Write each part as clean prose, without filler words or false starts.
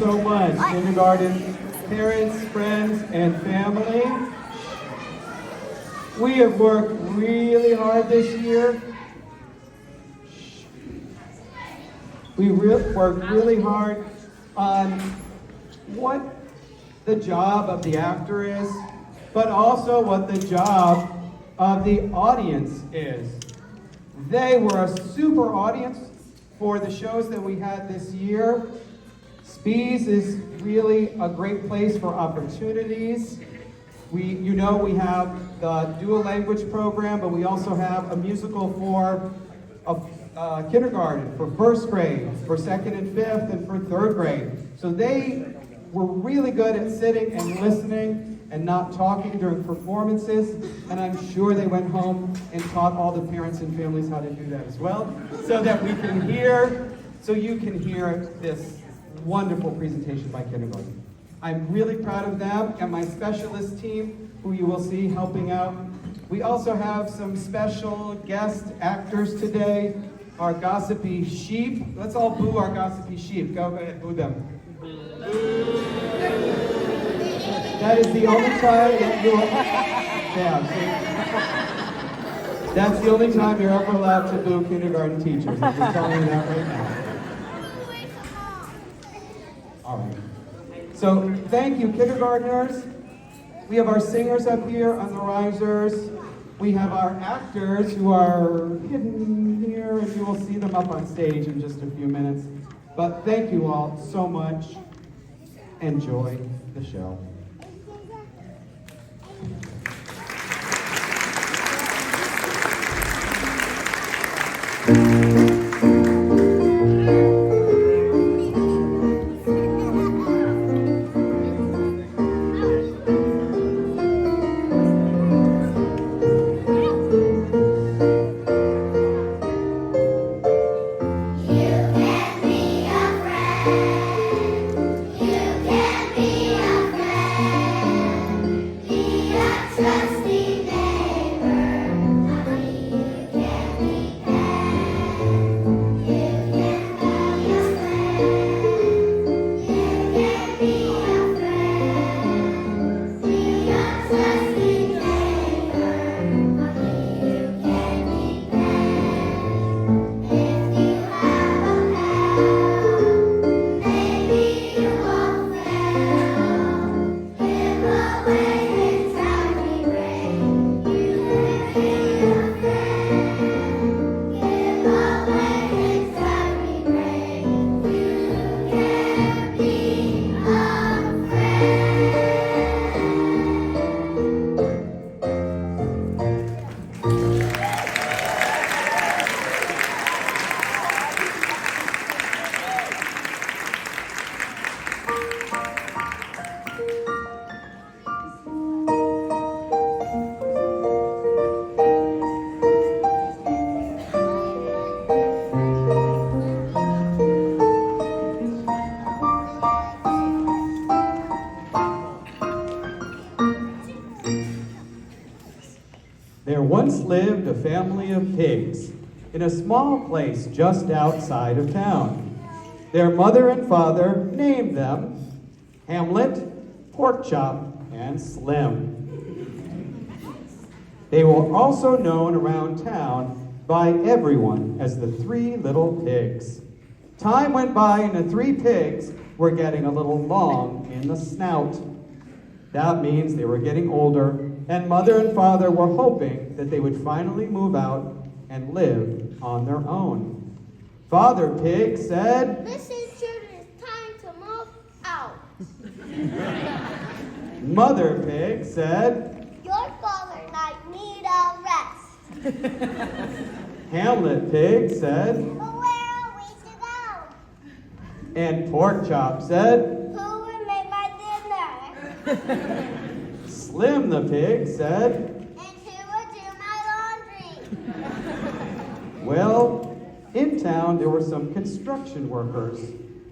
so much, kindergarten parents, friends, and family. We have worked really hard this year. We worked really hard on what the job of the actor is, but also what the job of the audience is. They were a super audience for the shows that we had this year. Speas is really a great place for opportunities. We have the dual language program, but we also have a musical for kindergarten, for first grade, for second and fifth, and for third grade. So they were really good at sitting and listening and not talking during performances, and I'm sure they went home and taught all the parents and families how to do that as well, so that you can hear this wonderful presentation by kindergarten. I'm really proud of them and my specialist team, who you will see helping out. We also have some special guest actors today, our gossipy sheep. Let's all boo our gossipy sheep. Go ahead, boo them. That is the only time that that's the only time you're ever allowed to boo kindergarten teachers. I'm just telling you that right now. All right. So thank you, kindergartners. We have our singers up here on the risers. We have our actors who are hidden here, and you will see them up on stage in just a few minutes. But thank you all so much. Enjoy the show. There once lived a family of pigs in a small place just outside of town. Their mother and father named them Hamlet, Porkchop, and Slim. They were also known around town by everyone as the Three Little Pigs. Time went by and the three pigs were getting a little long in the snout. That means they were getting older, and mother and father were hoping that they would finally move out and live on their own. Father Pig said, "Listen, children, it's time to move out." Mother Pig said, "Your father and I need a rest." Hamlet Pig said, "But where are we to go?" and Porkchop said, "Who will make my dinner?" Slim the Pig said, "And who will do my laundry?" well, in town there were some construction workers.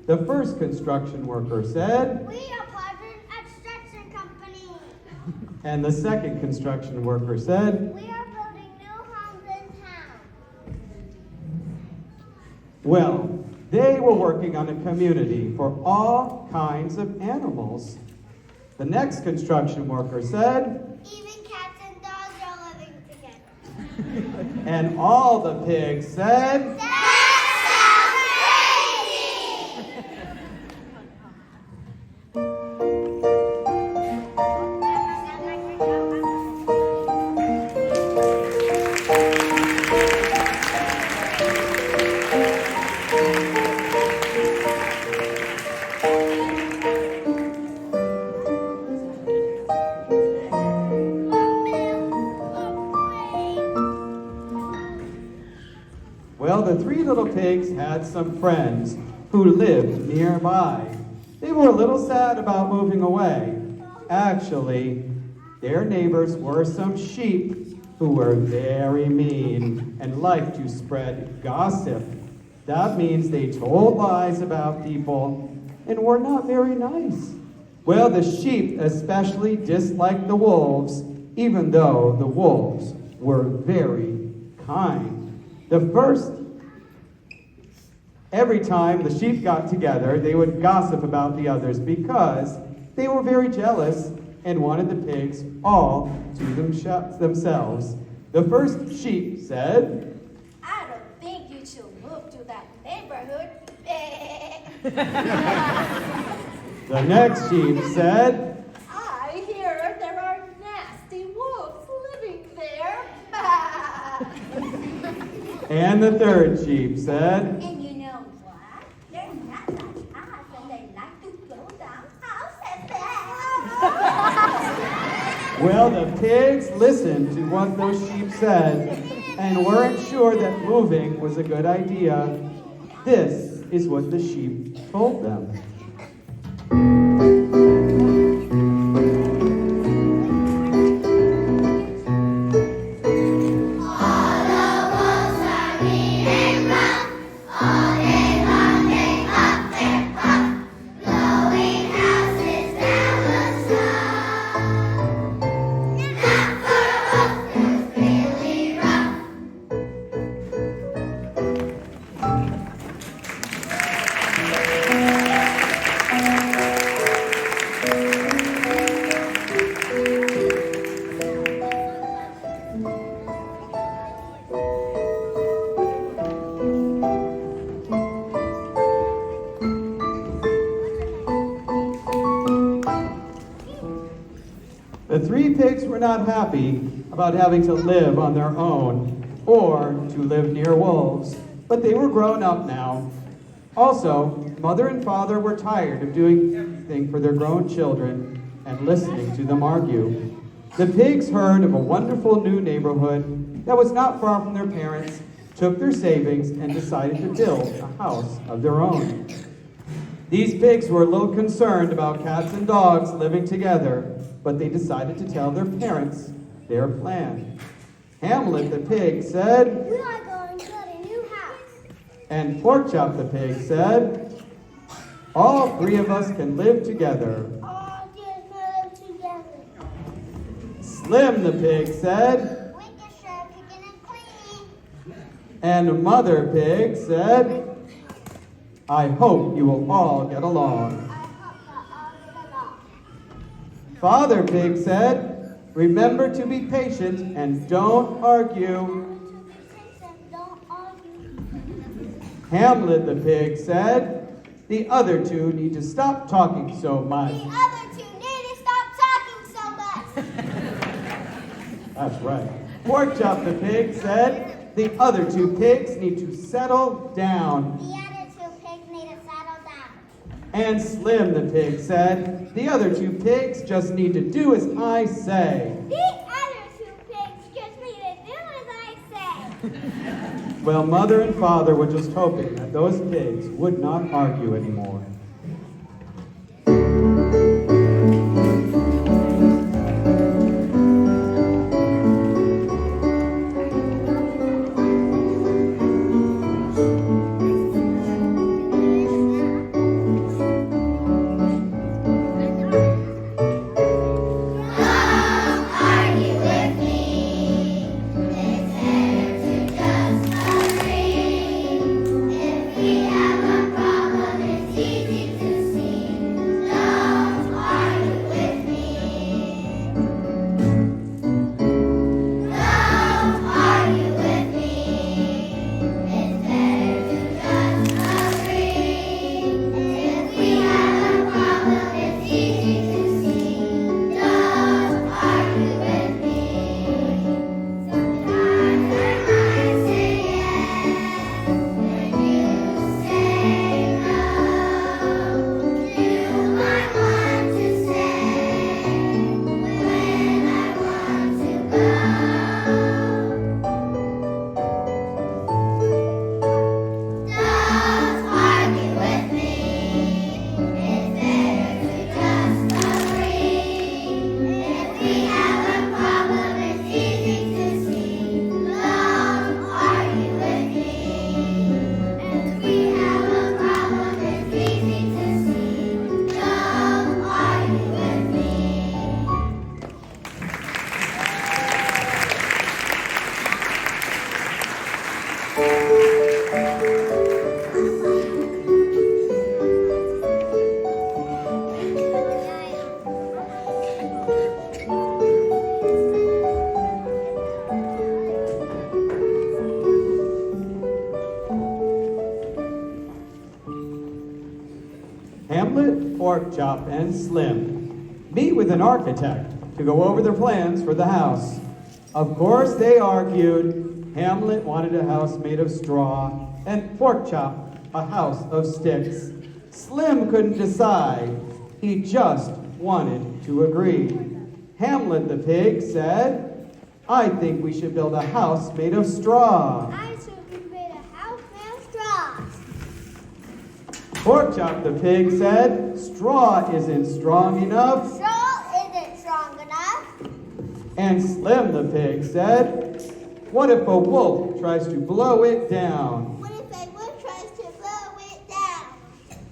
The first construction worker said, "We are part of an extraction company. and the second construction worker said, We are building new homes in town." well, They were working on a community for all kinds of animals. The next construction worker said, Even cats and dogs are living together. and all the pigs said, well, the three little pigs had some friends who lived nearby. They were a little sad about moving away. Actually, their neighbors were some sheep who were very mean and liked to spread gossip. That means they told lies about people and were not very nice. Well, the sheep especially disliked the wolves, even though the wolves were very kind. Every time the sheep got together, they would gossip about the others because they were very jealous and wanted the pigs all to themselves. The first sheep said, I don't think you should move to that neighborhood. the next sheep said, I hear there are nasty wolves living there. and the third sheep said, And you know what? They're not like us and they like to go down houses. well, the pigs listened to what those sheep said and weren't sure that moving was a good idea. This is what the sheep told them. The three pigs were not happy about having to live on their own or to live near wolves, but they were grown up now. Also, mother and father were tired of doing everything for their grown children and listening to them argue. The pigs heard of a wonderful new neighborhood that was not far from their parents, took their savings, and decided to build a house of their own. These pigs were a little concerned about cats and dogs living together, but they decided to tell their parents their plan. Hamlet the pig said, We are going to build a new house. and Porkchop the pig said, all three of us can live together. All just live together. Slim the pig said, We can share cooking and cleaning. and Mother Pig said, I hope you will all get along. I hope that all get along. Father Pig said, remember to be patient and don't argue. To be patient, don't argue. Hamlet the pig said, the other two need to stop talking so much. The other two need to stop talking so much. That's right. Porkchop the pig said, the other two pigs need to settle down. The other two pigs need to settle down. And Slim the pig said, the other two pigs just need to do as I say. The other two pigs just need to do as I say. Well, Mother and Father were just hoping that those pigs would not argue anymore. We have a Pork Chop, and Slim meet with an architect to go over their plans for the house. Of course, they argued. Hamlet wanted a house made of straw, and Pork Chop a house of sticks. Slim couldn't decide. He just wanted to agree. Hamlet the pig said, "I think we should build a house made of straw." I should we build a house made of straws. Pork Chop the pig said, "Straw isn't strong enough." Straw isn't strong enough. And Slim the pig said, "What if a wolf tries to blow it down?" What if a wolf tries to blow it down?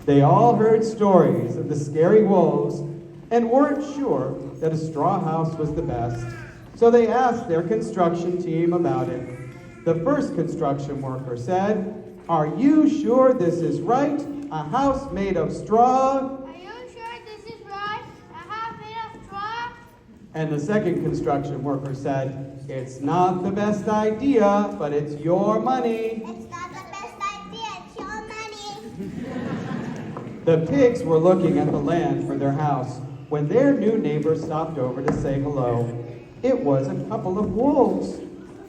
They all heard stories of the scary wolves and weren't sure that a straw house was the best. So they asked their construction team about it. The first construction worker said, "Are you sure this is right? A house made of straw?" Are you sure this is right? A house made of straw? And the second construction worker said, "It's not the best idea, but it's your money." It's not the best idea. It's your money. The pigs were looking at the land for their house when their new neighbor stopped over to say hello. It was a couple of wolves.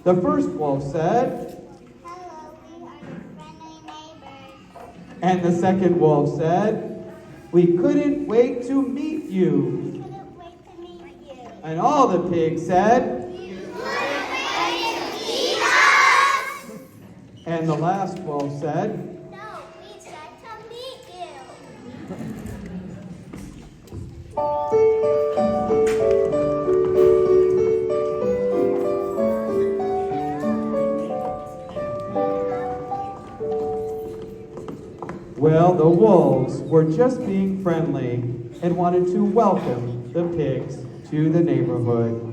The first wolf said, Hello, we are your friendly neighbors. and the second wolf said, "We couldn't wait to meet you." We couldn't wait to meet you. And all the pigs said, You couldn't wait to meet us. and the last wolf said, No, we tried to meet you. well, the wolves were just being friendly and wanted to welcome the pigs to the neighborhood.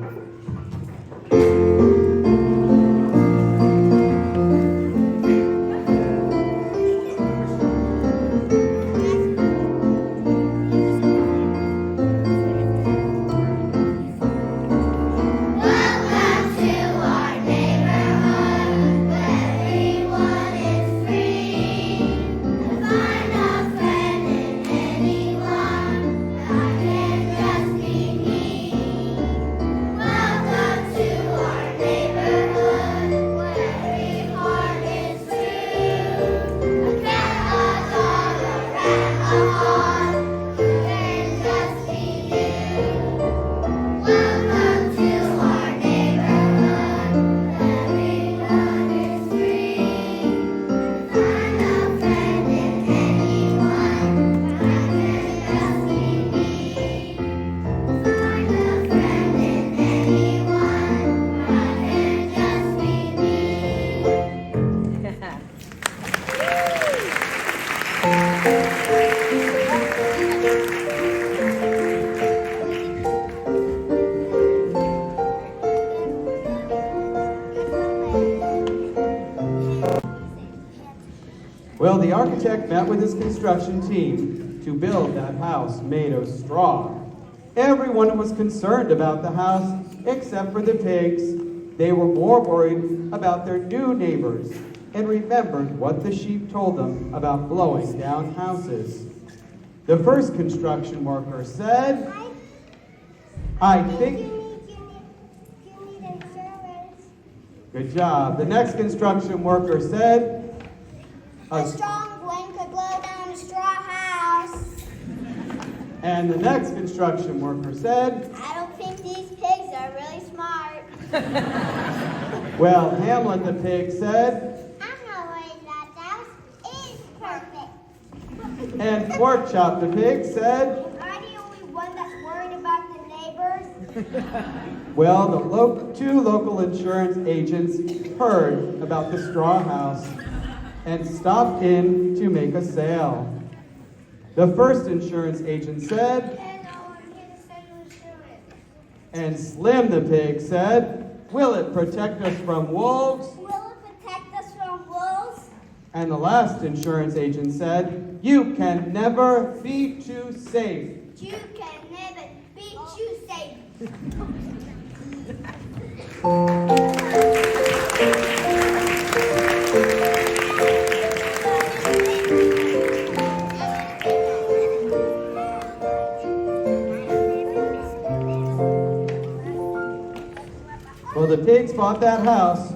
Welcome to our neighborhood where everyone is free to find a friend in anyone. I can just be me. Welcome to our neighborhood where every heart is true. A cat, a dog, a rat, a hawk, you can just be you. Welcome to our neighborhood, everyone is free. Find a friend in anyone, I can just be me. Find a friend in anyone, I can just be me. Well, the architect met with his construction team to build that house made of straw. Everyone was concerned about the house except for the pigs. They were more worried about their new neighbors and remembered what the sheep told them about blowing down houses. The first construction worker said, "I think..." You need insurance. Good job. The next construction worker said, A strong wind could blow down a straw house. and the next construction worker said, I don't think these pigs are really smart. well, Hamlet the pig said, I'm not worried that house is perfect. and Pork Chop the pig said, Am I the only one that's worried about the neighbors? well, the two local insurance agents heard about the straw house and stopped in to make a sale. The first insurance agent said, Hello, I'm here to sell you insurance. and Slim the pig said, will it protect us from wolves? Will it protect us from wolves? And the last insurance agent said, you can never be too safe. You can never be too safe. the pigs bought that house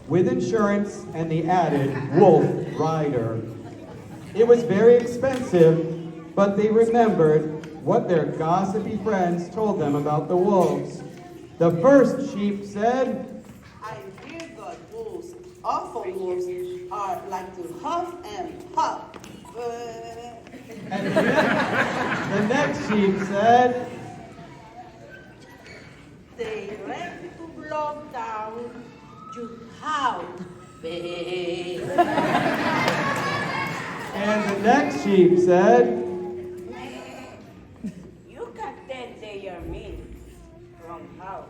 with insurance and the added wolf rider. It was very expensive, but they remembered what their gossipy friends told them about the wolves. The first sheep said, I hear that wolves, awful wolves, are like to huff and puff. and the next sheep said, They like to blow down your house. and the next sheep said, You can tell they are mean from how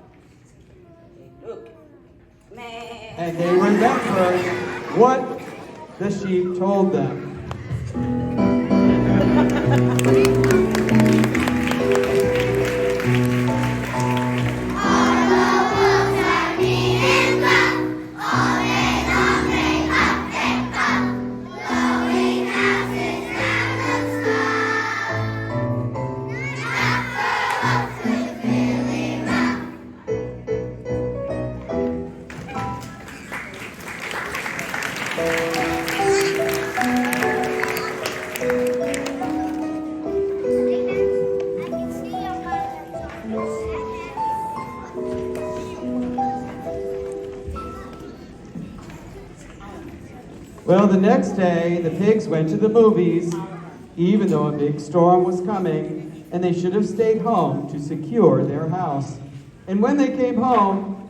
they look. and they remembered what the sheep told them. Well, the next day, the pigs went to the movies, even though a big storm was coming, and they should have stayed home to secure their house. And when they came home,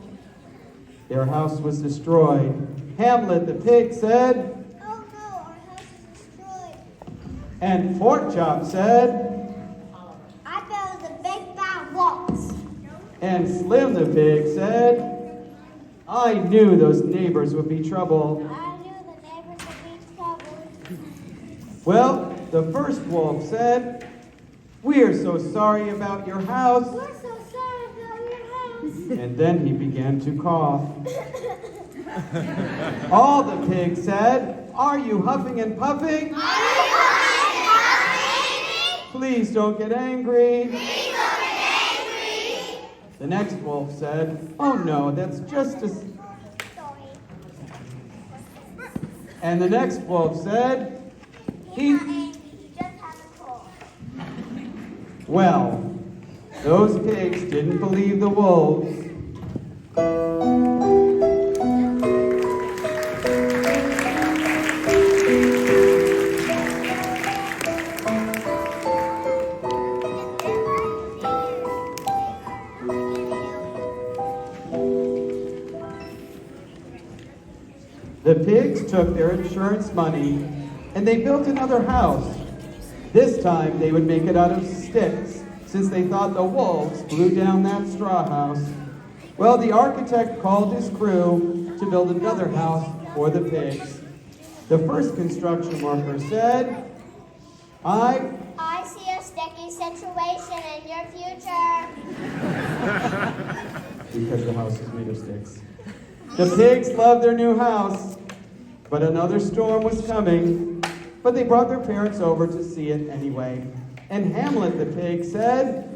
their house was destroyed. Hamlet the pig said, Oh no, our house is destroyed. and Pork Chop said, I bet it was a big bad wolf. and Slim the pig said, I knew those neighbors would be trouble. I knew the neighbors would be trouble. Well, the first wolf said, we are so sorry about your house. We're so sorry about your house. And then he began to cough. All the pigs said, are you huffing and puffing? Please don't get angry. The next wolf said, oh no, that's just a... And the next wolf said, He's not angry, he just has a cold. well, those pigs didn't believe the wolves. The pigs took their insurance money and they built another house. This time they would make it out of sticks, since they thought the wolves blew down that straw house. Well, the architect called his crew to build another house for the pigs. The first construction worker said, I see a sticky situation in your future. because the house is made of sticks. The pigs loved their new house, but another storm was coming. But they brought their parents over to see it anyway. And Hamlet the pig said,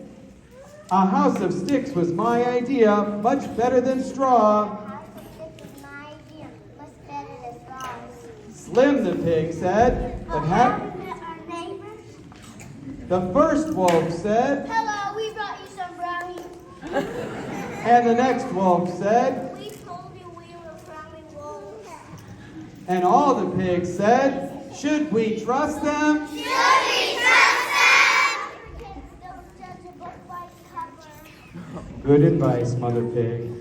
a house of sticks was my idea, much better than straw. House of sticks is my idea, much better than straws. Slim the pig said, Our neighbors. the first wolf said, Hello, we brought you some brownies. and the next wolf said, We told you we were brownie wolves. and all the pigs said, should we trust them? Kids don't judge a book by its cover. Good advice, Mother Pig.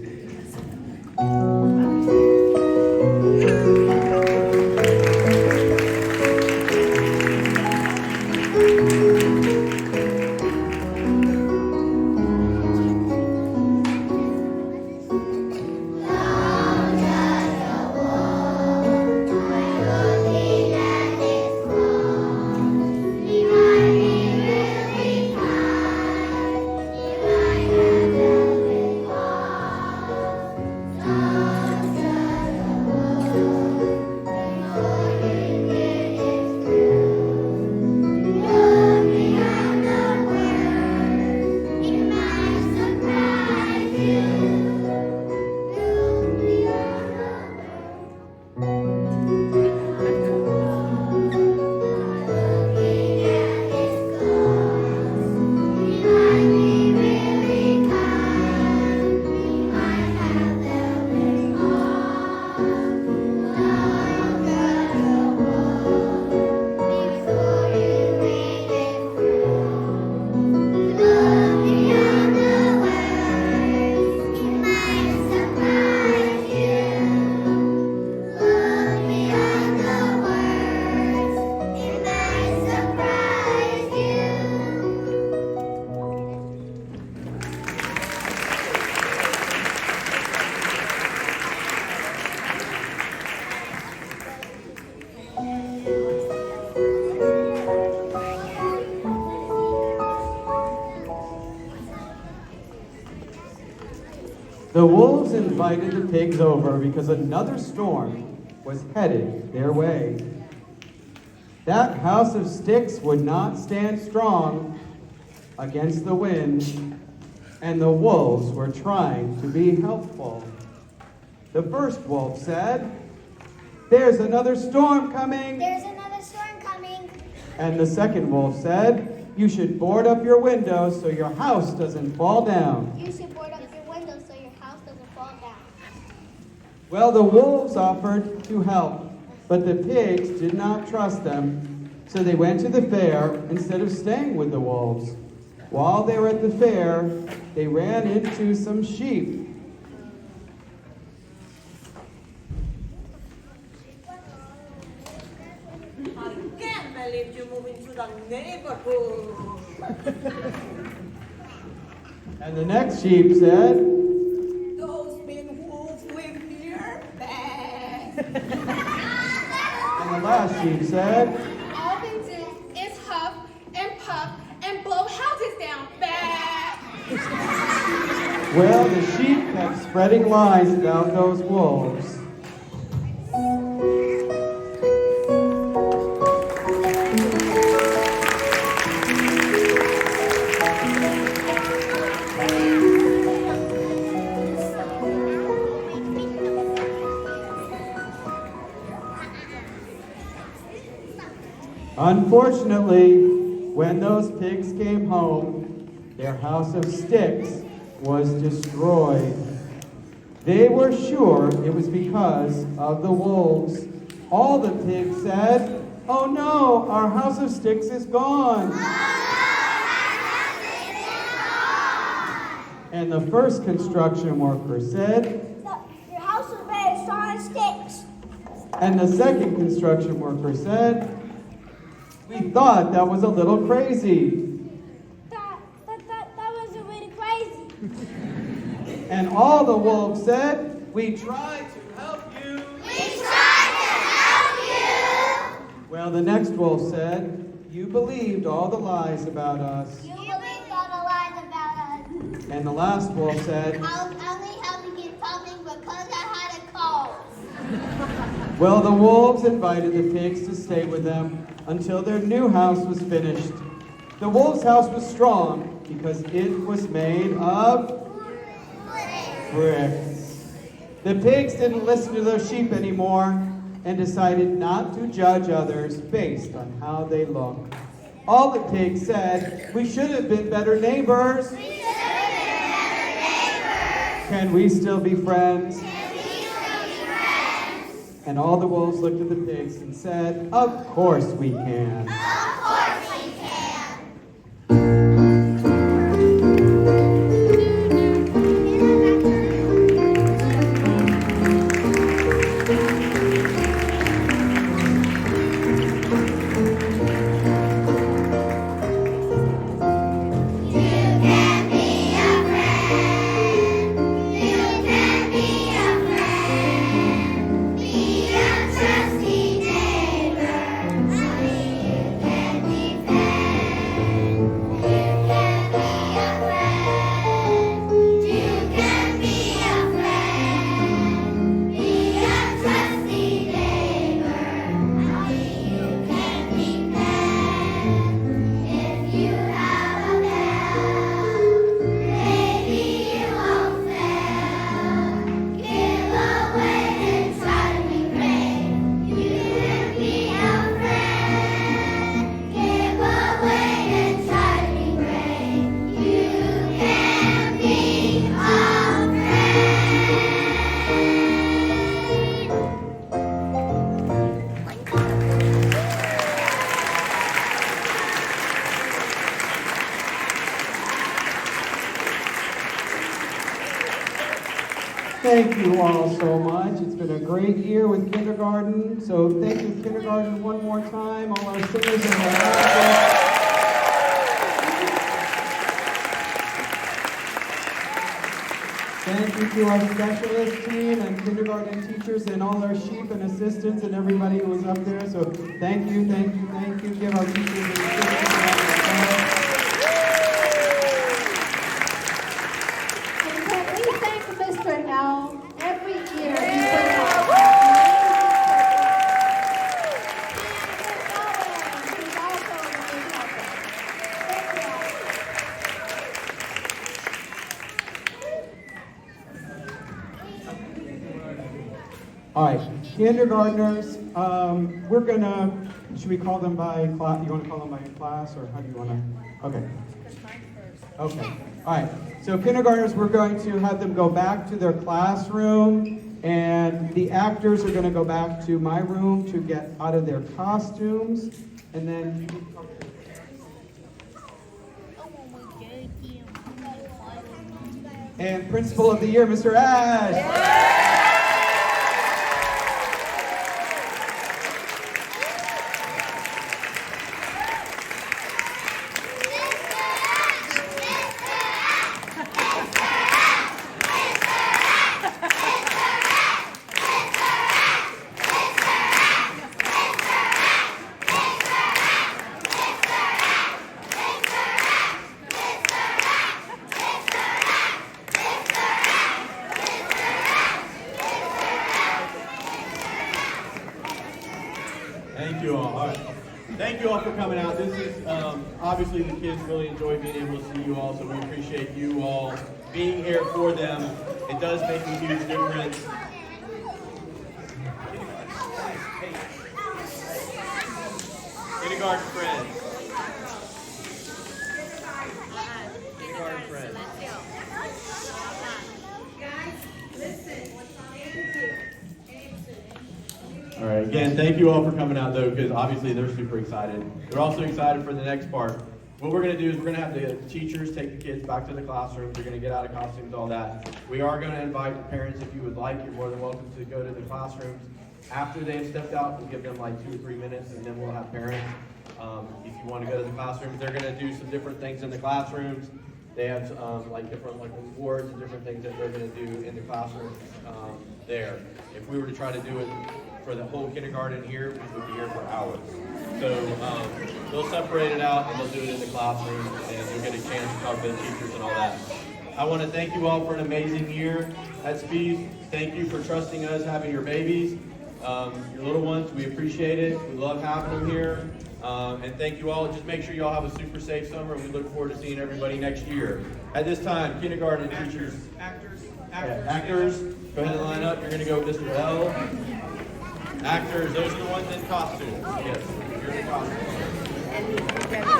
The wolves invited the pigs over because another storm was headed their way. That house of sticks would not stand strong against the wind, and the wolves were trying to be helpful. The first wolf said, "There's another storm coming." There's another storm coming. And the second wolf said, "You should board up your windows so your house doesn't fall down." You should board up your windows so your house doesn't fall down. Well, the wolves offered to help, but the pigs did not trust them, so they went to the fair instead of staying with the wolves. While they were at the fair, they ran into some sheep. I can't believe you moved into the neighborhood. And the next sheep said, Those big wolves live here. Bah. and the last sheep said, All they do is huff and puff and blow houses down. Bah! well, the sheep kept spreading lies about those wolves. Unfortunately, when those pigs came home, their house of sticks was destroyed. They were sure it was because of the wolves. All the pigs said, "Oh no, our house of sticks is gone." And the first construction worker said, Your house is very strong sticks. and the second construction worker said, "We thought that was a little crazy." That was really crazy. And all the wolves said, "We tried to help you." We tried to help you. Well, the next wolf said, "You believed all the lies about us." You believed all the lies about us. And the last wolf said, I'll only help you get something because I had a cold. well, the wolves invited the pigs to stay with them until their new house was finished. The wolves' house was strong because it was made of bricks. The pigs didn't listen to their sheep anymore and decided not to judge others based on how they look. All the pigs said, "We should have been better neighbors." Can we still be friends? And all the wolves looked at the pigs and said, "Of course we can." Thank you all so much. It's been a great year with kindergarten. So thank you, kindergarten, one more time. All our singers and our dancers. Thank you to our specialist team and kindergarten teachers and all our sheep and assistants and everybody who was up there. So thank you, thank you, thank you. Give our teachers and assistants a round of applause. And can we thank Mr. All right, kindergartners, we're gonna, should we call them by class? You wanna call them by class, or how do you wanna? Okay. Okay, all right. So kindergartners, we're going to have them go back to their classroom, and the actors are gonna go back to my room to get out of their costumes, and then and Principal of the Year, Mr. Ash. Thank you all. All right. Thank you all for coming out. This is obviously the kids really enjoy being able to see you all, so we appreciate you all being here for them. It does make a huge difference. Kindergarten friends. Kindergarten friends. All right, again, thank you all for coming out though, because obviously they're super excited. They're also excited for the next part. What we're gonna do is we're gonna have the teachers take the kids back to the classroom. They're gonna get out of costumes, all that. We are gonna invite the parents, if you would like, you're more than welcome to go to the classrooms. After they've stepped out, we'll give them like 2 or 3 minutes, and then we'll have parents. If you wanna go to the classrooms, they're gonna do some different things in the classrooms. They have like different awards and different things that they're gonna do in the classrooms there. If we were to try to do it for the whole kindergarten here, we would be here for hours. So they'll separate it out and they'll do it in the classroom, and you'll get a chance to talk to the teachers and all that. I want to thank you all for an amazing year at Speas. Thank you for trusting us, having your babies, your little ones. We appreciate it. We love having them here. And thank you all. Just make sure you all have a super safe summer. We look forward to seeing everybody next year. At this time, kindergarten teachers. Actors, go ahead and line up. You're going to go with Mr. L. Actors, those are the ones in costume. Yes, you're in costume.